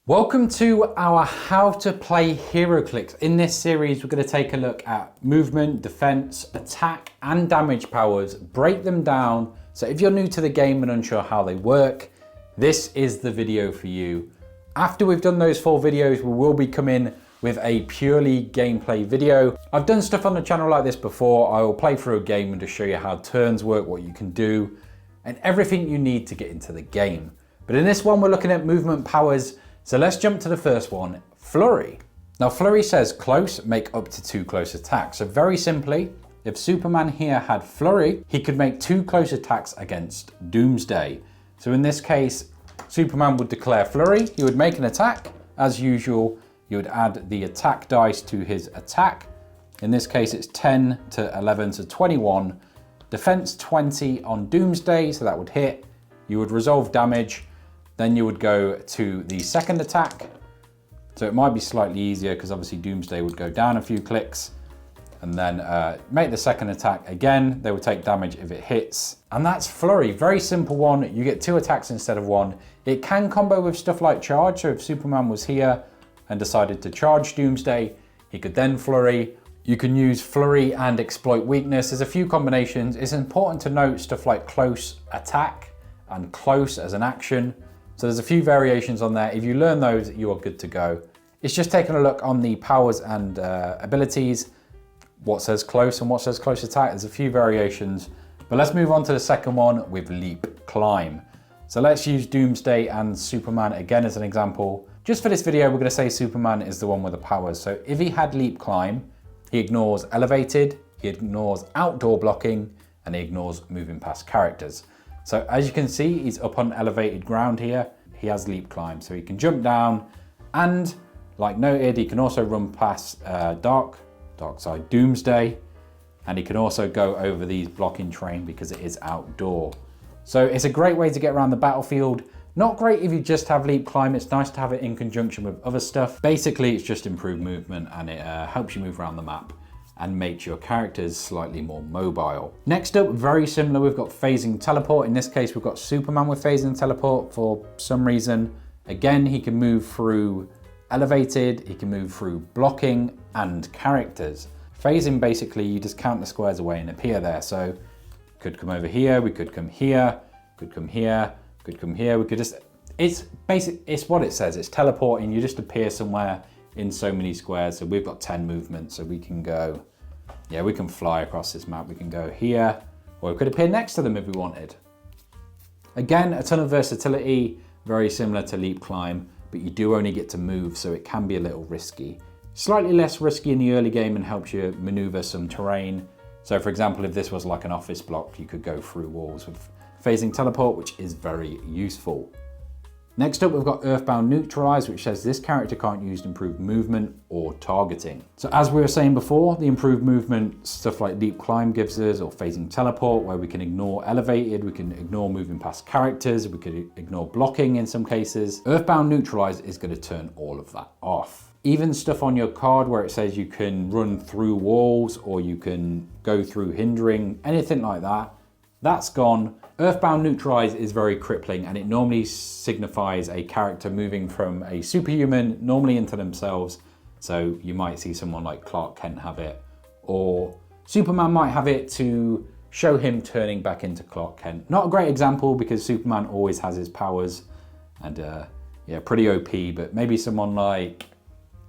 Welcome to our How to Play Heroclix. In this series, we're going to take a look at movement, defense, attack, and damage powers, break them down. So if you're new to the game and unsure how they work, this is the video for you. After we've done those 4 videos, we will be coming with a purely gameplay video. I've done stuff on the channel like this before. I will play through a game and just show you how turns work, what you can do, and everything you need to get into the game. But in this one, we're looking at movement powers. So let's jump to the first one, Flurry. Now Flurry says close, make up to 2 close attacks. So very simply, if Superman here had Flurry, he could make 2 close attacks against Doomsday. So in this case, Superman would declare Flurry, he would make an attack. As usual, you would add the attack dice to his attack. In this case, it's 10 to 11 to 21. Defense 20 on Doomsday, so that would hit. You would resolve damage. Then you would go to the second attack. So it might be slightly easier because obviously Doomsday would go down a few clicks. And then make the second attack again. They will take damage if it hits. And that's Flurry, very simple one. You get 2 attacks instead of 1. It can combo with stuff like charge. So if Superman was here and decided to charge Doomsday, he could then Flurry. You can use Flurry and exploit weakness. There's a few combinations. It's important to note stuff like close attack and close as an action. So there's a few variations on there. If you learn those, you are good to go. It's just taking a look on the powers and abilities, what says close and what says close attack. There's a few variations, but let's move on to the second one with leap climb. So let's use Doomsday and Superman again as an example. Just for this video, we're gonna say Superman is the one with the powers. So if he had leap climb, he ignores elevated, he ignores outdoor blocking, and he ignores moving past characters. So as you can see, he's up on elevated ground here. He has leap climb, so he can jump down, and like noted, he can also run past dark side Doomsday, and he can also go over these blocking terrain because it is outdoor. So it's a great way to get around the battlefield. Not great if you just have leap climb. It's nice to have it in conjunction with other stuff. Basically, it's just improved movement, and it helps you move around the map and makes your characters slightly more mobile. Next up, very similar, we've got phasing teleport. In this case, we've got Superman with phasing teleport for some reason. Again, he can move through elevated, he can move through blocking and characters. Phasing, basically, you just count the squares away and appear there. So could come over here, we could come here, could come here, could come here. We could just, it's what it says, it's teleporting. You just appear somewhere in so many squares. So we've got 10 movements, so we can go, yeah, we can fly across this map. We can go here, or we could appear next to them if we wanted. Again, a ton of versatility, very similar to leap climb, but you do only get to move, so it can be a little risky. Slightly less risky in the early game and helps you maneuver some terrain. So for example, if this was like an office block, you could go through walls with phasing teleport, which is very useful. Next up, we've got Earthbound Neutralized, which says this character can't use improved movement or targeting. So as we were saying before, the improved movement, stuff like leap climb gives us, or phasing teleport, where we can ignore elevated, we can ignore moving past characters, we could ignore blocking in some cases. Earthbound Neutralized is going to turn all of that off. Even stuff on your card where it says you can run through walls or you can go through hindering, anything like that, that's gone. Earthbound Neutralized is very crippling, and it normally signifies a character moving from a superhuman normally into themselves. So you might see someone like Clark Kent have it, or Superman might have it to show him turning back into Clark Kent. Not a great example because Superman always has his powers, and yeah, pretty OP, but maybe someone like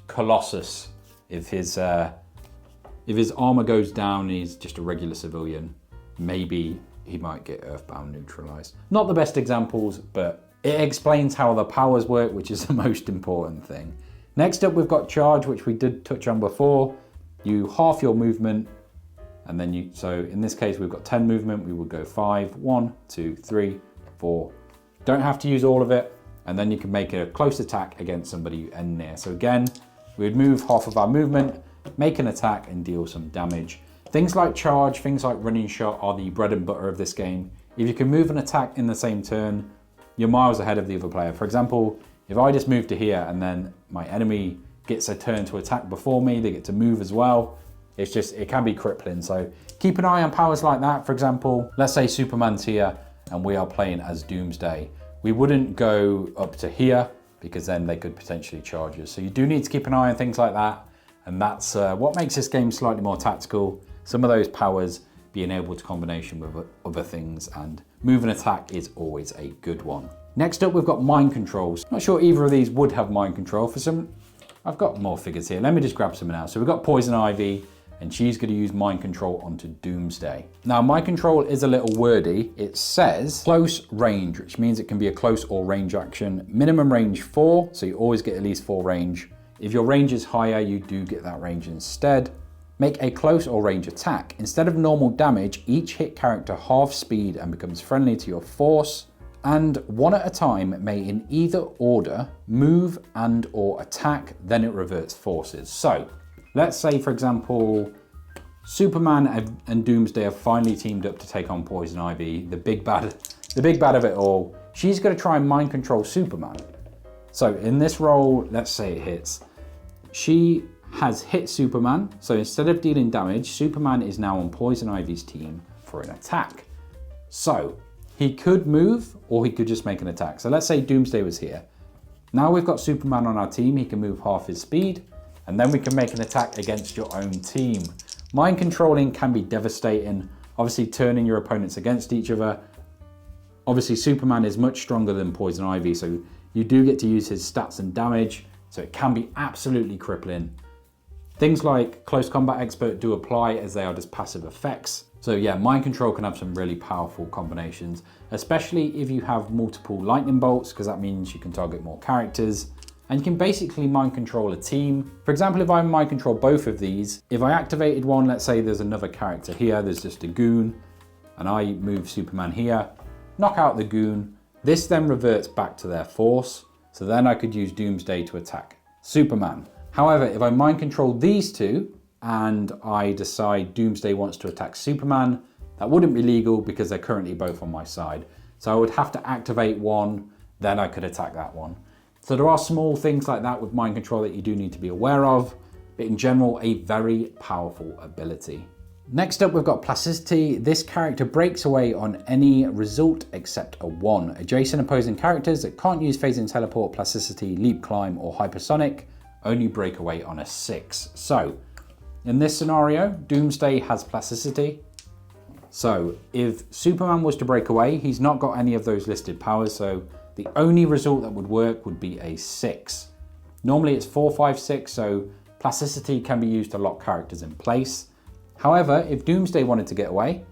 Colossus, if his armor goes down and he's just a regular civilian, maybe he might get Earthbound Neutralized. Not the best examples, but it explains how the powers work, which is the most important thing. Next up, we've got charge, which we did touch on before. You half your movement, and then so in this case, we've got 10 movement, we would go 5, 1, 2, 3, 4. Don't have to use all of it, and then you can make a close attack against somebody you end near. So again, we would move half of our movement, make an attack, and deal some damage. Things like charge, things like running shot are the bread and butter of this game. If you can move an attack in the same turn, you're miles ahead of the other player. For example, if I just move to here and then my enemy gets a turn to attack before me, they get to move as well. It can be crippling. So keep an eye on powers like that. For example, let's say Superman's here and we are playing as Doomsday. We wouldn't go up to here because then they could potentially charge us. So you do need to keep an eye on things like that. And that's what makes this game slightly more tactical. Some of those powers being able to combination with other things, and move and attack is always a good one. Next up, we've got mind controls. Not sure either of these would have mind control. For some, I've got more figures here. Let me just grab some now. So we've got Poison Ivy, and she's going to use mind control onto Doomsday. Now, mind control is a little wordy. It says close range, which means it can be a close or range action. Minimum range 4, so you always get at least 4 range. If your range is higher, you do get that range instead. Make a close or range attack. Instead of normal damage, each hit character halves speed and becomes friendly to your force. And one at a time may in either order move and or attack, then it reverts forces. So let's say, for example, Superman and Doomsday have finally teamed up to take on Poison Ivy, the big bad of it all. She's going to try and mind control Superman. So in this roll, let's say it hits. She has hit Superman, so instead of dealing damage, Superman is now on Poison Ivy's team for an attack. So he could move, or he could just make an attack. So let's say Doomsday was here. Now we've got Superman on our team, he can move half his speed, and then we can make an attack against your own team. Mind controlling can be devastating, obviously turning your opponents against each other. Obviously Superman is much stronger than Poison Ivy, so you do get to use his stats and damage, so it can be absolutely crippling. Things like Close Combat Expert do apply, as they are just passive effects. So yeah, mind control can have some really powerful combinations, especially if you have multiple lightning bolts, because that means you can target more characters. And you can basically mind control a team. For example, if I mind control both of these, if I activated one, let's say there's another character here, there's just a goon, and I move Superman here, knock out the goon, this then reverts back to their force, so then I could use Doomsday to attack Superman. However, if I mind control these two, and I decide Doomsday wants to attack Superman, that wouldn't be legal because they're currently both on my side. So I would have to activate one, then I could attack that one. So there are small things like that with mind control that you do need to be aware of, but in general, a very powerful ability. Next up, we've got Plasticity. This character breaks away on any result except a 1. Adjacent opposing characters that can't use phasing teleport, Plasticity, leap climb, or hypersonic only break away on a 6. So in this scenario, Doomsday has Plasticity. So if Superman was to break away, he's not got any of those listed powers, so the only result that would work would be a 6. Normally it's 4, 5, 6, so Plasticity can be used to lock characters in place. However, if Doomsday wanted to get away,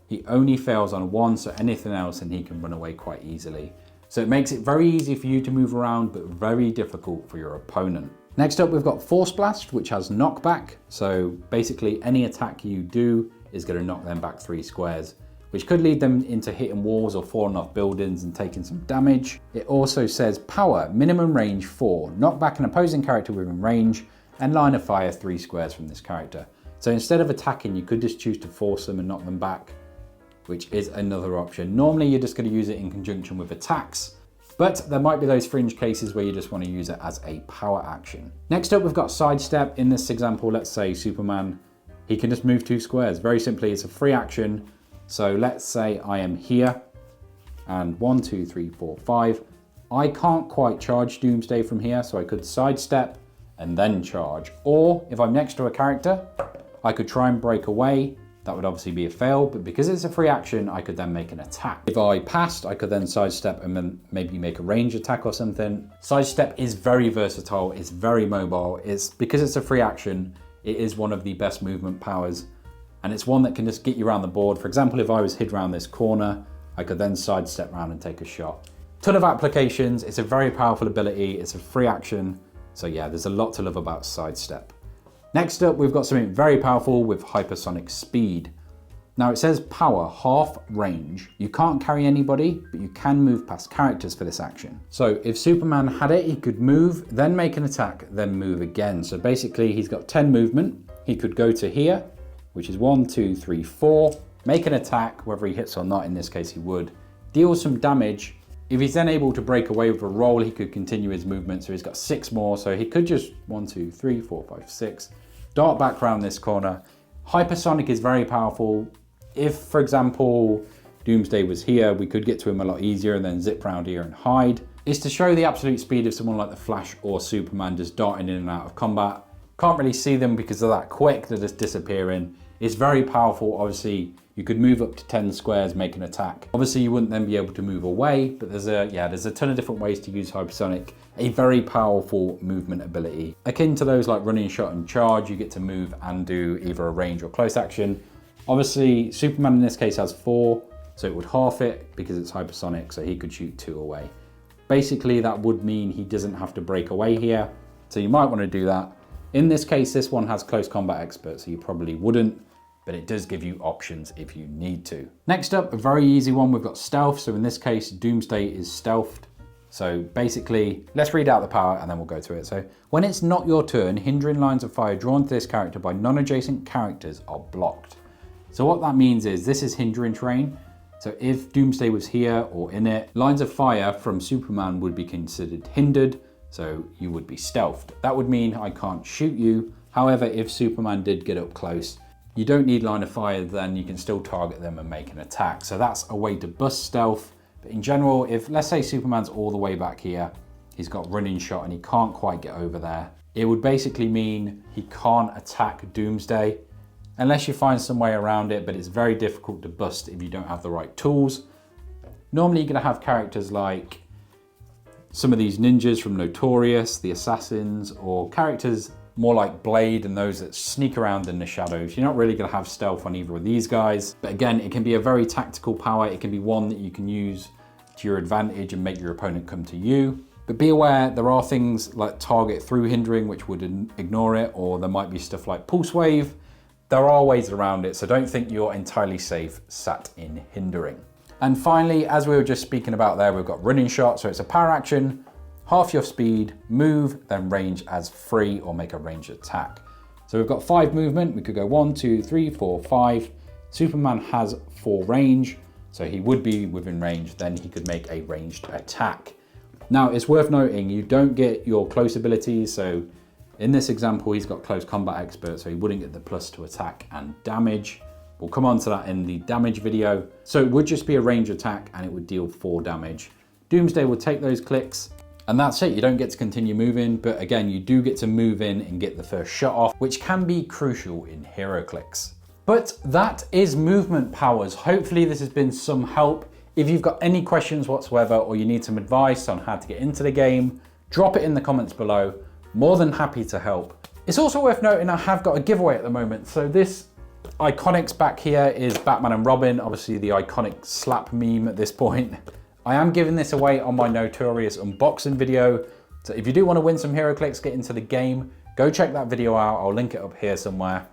he only fails on a 1, so anything else and he can run away quite easily. So it makes it very easy for you to move around, but very difficult for your opponent. Next up, we've got Force Blast, which has knockback. So basically any attack you do is going to knock them back 3 squares, which could lead them into hitting walls or falling off buildings and taking some damage. It also says power, minimum range 4, knock back an opposing character within range, and line of fire 3 squares from this character. So instead of attacking, you could just choose to force them and knock them back, which is another option. Normally you're just going to use it in conjunction with attacks, but there might be those fringe cases where you just want to use it as a power action. Next up, we've got Sidestep. In this example, let's say Superman, he can just move 2 squares. Very simply, it's a free action. So let's say I am here, and 1, 2, 3, 4, 5. I can't quite charge Doomsday from here, so I could sidestep and then charge. Or if I'm next to a character, I could try and break away. That would obviously be a fail, but because it's a free action, I could then make an attack. If I passed, I could then sidestep and then maybe make a range attack or something. Sidestep is very versatile, it's very mobile. Because it's a free action, it is one of the best movement powers, and it's one that can just get you around the board. For example, if I was hid around this corner, I could then sidestep around and take a shot. Ton of applications, it's a very powerful ability, it's a free action. So yeah, there's a lot to love about Sidestep. Next up, we've got something very powerful with Hypersonic Speed. Now it says power, half range. You can't carry anybody, but you can move past characters for this action. So if Superman had it, he could move, then make an attack, then move again. So basically he's got 10 movement. He could go to here, which is 1, 2, 3, 4, make an attack, whether he hits or not, in this case he would, deal some damage. If he's then able to break away with a roll, he could continue his movement. So he's got 6 more. So he could just 1, 2, 3, 4, 5, 6, dart back around this corner. Hypersonic is very powerful. If, for example, Doomsday was here, we could get to him a lot easier and then zip around here and hide. is to show the absolute speed of someone like the Flash or Superman just darting in and out of combat. Can't really see them because they're that quick, they're just disappearing. It's very powerful. Obviously, you could move up to 10 squares, make an attack. Obviously, you wouldn't then be able to move away, but there's a ton of different ways to use Hypersonic. A very powerful movement ability. Akin to those like running shot and charge, you get to move and do either a range or close action. Obviously, Superman in this case has 4, so it would half it because it's Hypersonic, so he could shoot 2 away. Basically, that would mean he doesn't have to break away here, so you might want to do that. In this case, this one has close combat expert, so you probably wouldn't, but it does give you options if you need to. Next up, a very easy one, we've got stealth. So in this case, Doomsday is stealthed. So basically, let's read out the power and then we'll go through it. So when it's not your turn, hindering lines of fire drawn to this character by non-adjacent characters are blocked. So what that means is this is hindering terrain. So if Doomsday was here or in it, lines of fire from Superman would be considered hindered. So you would be stealthed. That would mean I can't shoot you. However, if Superman did get up close, you don't need line of fire, then you can still target them and make an attack. So that's a way to bust stealth. But in general, if let's say Superman's all the way back here, he's got running shot and he can't quite get over there, it would basically mean he can't attack Doomsday unless you find some way around it, but it's very difficult to bust if you don't have the right tools. Normally you're gonna have characters like some of these ninjas from Notorious, the Assassins, or characters more like Blade and those that sneak around in the shadows. You're not really gonna have stealth on either of these guys. But again, it can be a very tactical power. It can be one that you can use to your advantage and make your opponent come to you. But be aware, there are things like target through hindering, which would ignore it, or there might be stuff like pulse wave. There are ways around it, so don't think you're entirely safe sat in hindering. And finally, as we were just speaking about there, we've got running shot. So it's a power action, half your speed, move, then range as free or make a ranged attack. So we've got 5 movement. We could go 1, 2, 3, 4, 5. Superman has 4 range, so he would be within range. Then he could make a ranged attack. Now it's worth noting, you don't get your close abilities. So in this example, he's got close combat expert, so he wouldn't get the plus to attack and damage. We'll come on to that in the damage video. So it would just be a range attack and it would deal 4 damage. Doomsday will take those clicks, and that's it. You don't get to continue moving, but again, you do get to move in and get the first shot off, which can be crucial in Heroclix. But that is movement powers. Hopefully this has been some help. If you've got any questions whatsoever, or you need some advice on how to get into the game, drop it in the comments below. More than happy to help. It's also worth noting I have got a giveaway at the moment. So this Iconics back here is Batman and Robin, obviously the iconic slap meme at this point. I am giving this away on my Notorious unboxing video. So if you do want to win some Heroclix, get into the game, go check that video out. I'll link it up here somewhere.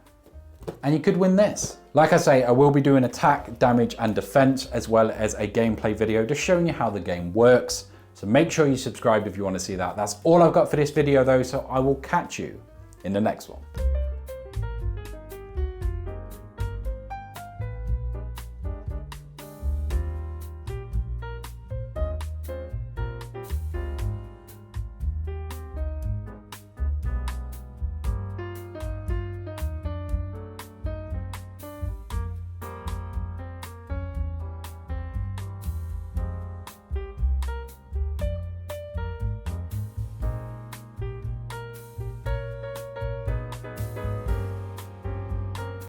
And you could win this. Like I say, I will be doing attack, damage, and defense, as well as a gameplay video just showing you how the game works. So make sure you subscribe if you want to see that. That's all I've got for this video though, so I will catch you in the next one.